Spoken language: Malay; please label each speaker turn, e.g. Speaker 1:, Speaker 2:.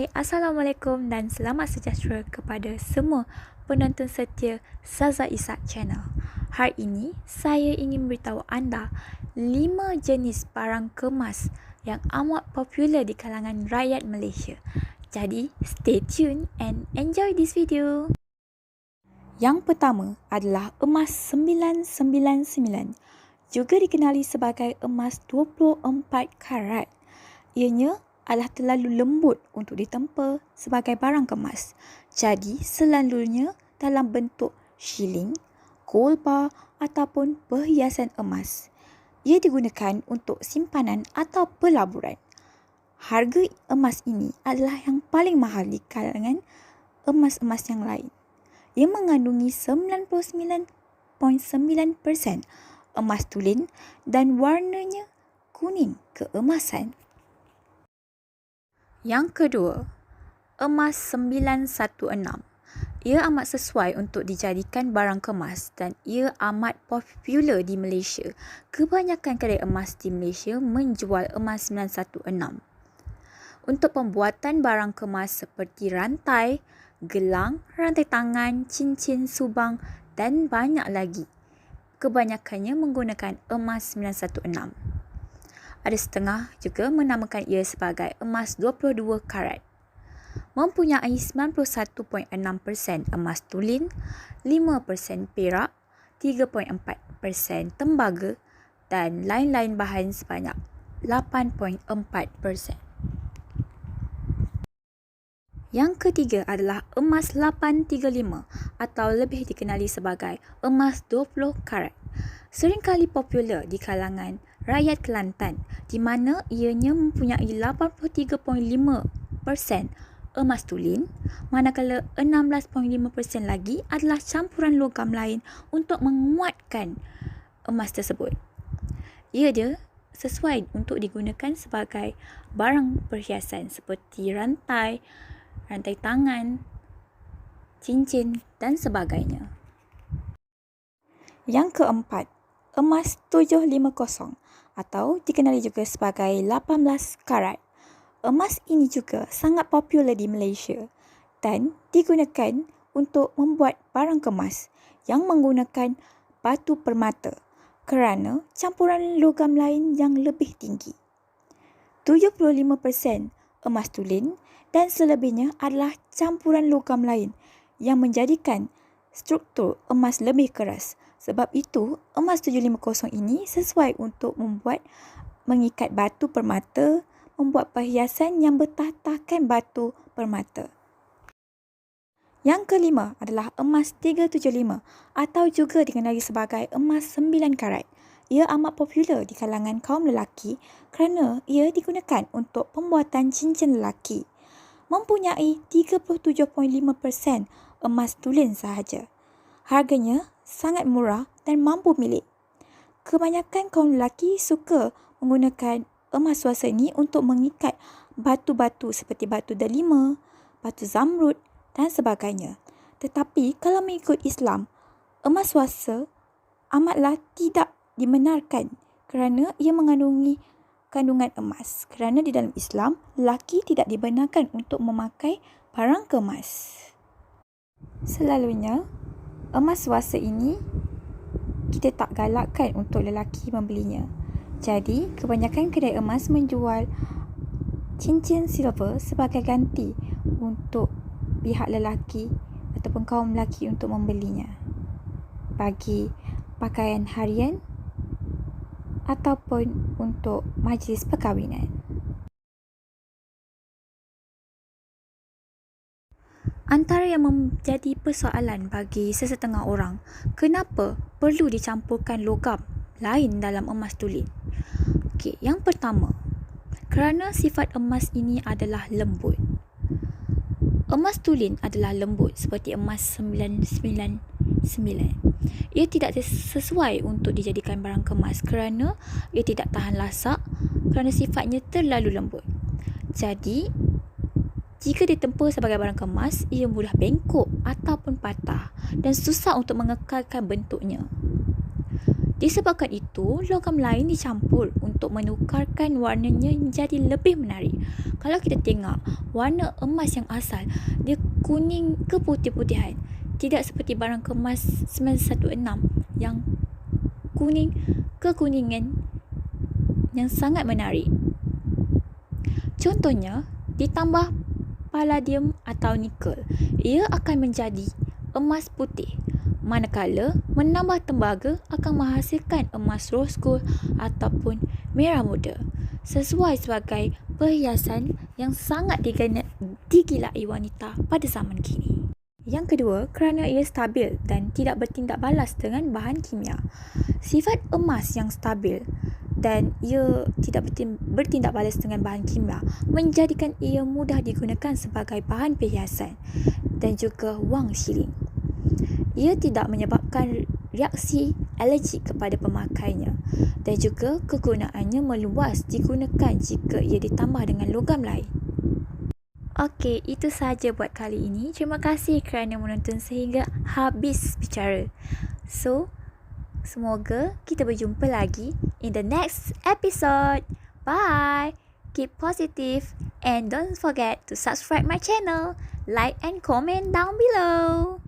Speaker 1: Hai, Assalamualaikum dan selamat sejahtera kepada semua penonton setia Zaza Ishak Channel. Hari ini, saya ingin beritahu anda 5 jenis barang kemas yang amat popular di kalangan rakyat Malaysia. Jadi, stay tune and enjoy this video. Yang pertama adalah emas 999, juga dikenali sebagai emas 24 karat. Ianya adalah terlalu lembut untuk ditempa sebagai barang kemas. Jadi, selalunya dalam bentuk shilling, gold bar ataupun perhiasan emas. Ia digunakan untuk simpanan atau pelaburan. Harga emas ini adalah yang paling mahal di kalangan emas-emas yang lain. Ia mengandungi 99.9% emas tulen dan warnanya kuning keemasan. Yang kedua, emas 916. Ia amat sesuai untuk dijadikan barang kemas dan ia amat popular di Malaysia. Kebanyakan kedai emas di Malaysia menjual emas 916. Untuk pembuatan barang kemas seperti rantai, gelang, rantai tangan, cincin, subang dan banyak lagi. Kebanyakannya menggunakan emas 916. Ada setengah juga menamakan ia sebagai emas 22 karat. Mempunyai 91.6% emas tulen, 5% perak, 3.4% tembaga dan lain-lain bahan sebanyak 8.4%. Yang ketiga adalah emas 835 atau lebih dikenali sebagai emas 20 karat. Seringkali popular di kalangan rakyat Kelantan di mana ianya mempunyai 83.5% emas tulen, manakala 16.5% lagi adalah campuran logam lain untuk menguatkan emas tersebut. Ia sesuai untuk digunakan sebagai barang perhiasan seperti rantai tangan, cincin dan sebagainya. Yang keempat, emas 750 atau dikenali juga sebagai 18 karat. Emas ini juga sangat popular di Malaysia dan digunakan untuk membuat barang kemas yang menggunakan batu permata kerana campuran logam lain yang lebih tinggi. 75% emas tulen dan selebihnya adalah campuran logam lain yang menjadikan struktur emas lebih keras. Sebab itu, emas 750 ini sesuai untuk mengikat batu permata, membuat perhiasan yang bertatahkan batu permata. Yang kelima adalah emas 375 atau juga dikenali sebagai emas 9 karat. Ia amat popular di kalangan kaum lelaki kerana ia digunakan untuk pembuatan cincin lelaki. Mempunyai 37.5% emas tulen sahaja. Harganya sangat murah dan mampu milik. Kebanyakan kaum lelaki suka menggunakan emas swasta ini untuk mengikat batu-batu seperti batu delima, batu zamrud dan sebagainya. Tetapi kalau mengikut Islam, emas swasta amatlah tidak dibenarkan kerana ia mengandungi kandungan emas. Kerana di dalam Islam, lelaki tidak dibenarkan untuk memakai barang kemas. Selalunya, emas swasta ini kita tak galakkan untuk lelaki membelinya. Jadi, kebanyakan kedai emas menjual cincin silver sebagai ganti untuk pihak lelaki ataupun kaum lelaki untuk membelinya bagi pakaian harian ataupun untuk majlis perkahwinan. Antara yang menjadi persoalan bagi sesetengah orang, kenapa perlu dicampurkan logam lain dalam emas tulen? Okey, yang pertama, kerana sifat emas ini adalah lembut. Emas tulen adalah lembut seperti emas 999. Ia tidak sesuai untuk dijadikan barang kemas kerana ia tidak tahan lasak kerana sifatnya terlalu lembut. Jadi, jika ditempa sebagai barang kemas, ia mudah bengkok ataupun patah dan susah untuk mengekalkan bentuknya. Disebabkan itu, logam lain dicampur untuk menukarkan warnanya menjadi lebih menarik. Kalau kita tengok, warna emas yang asal, dia kuning keputih-putihan. Tidak seperti barang kemas 916 yang kuning kekuningan yang sangat menarik. Contohnya, ditambah palladium atau nikel, ia akan menjadi emas putih. Manakala menambah tembaga akan menghasilkan emas rose gold ataupun merah muda, sesuai sebagai perhiasan yang sangat digilai wanita pada zaman kini. Yang kedua, kerana ia stabil dan tidak bertindak balas dengan bahan kimia. Sifat emas yang stabil dan ia tidak bertindak balas dengan bahan kimia menjadikan ia mudah digunakan sebagai bahan perhiasan dan juga wang shilling. Ia tidak menyebabkan reaksi alergik kepada pemakainya dan juga kegunaannya meluas digunakan jika ia ditambah dengan logam lain. Okey, itu sahaja buat kali ini. Terima kasih kerana menonton sehingga habis bicara. So, semoga kita berjumpa lagi in the next episode. Bye. Keep positive and don't forget to subscribe my channel, like and comment down below.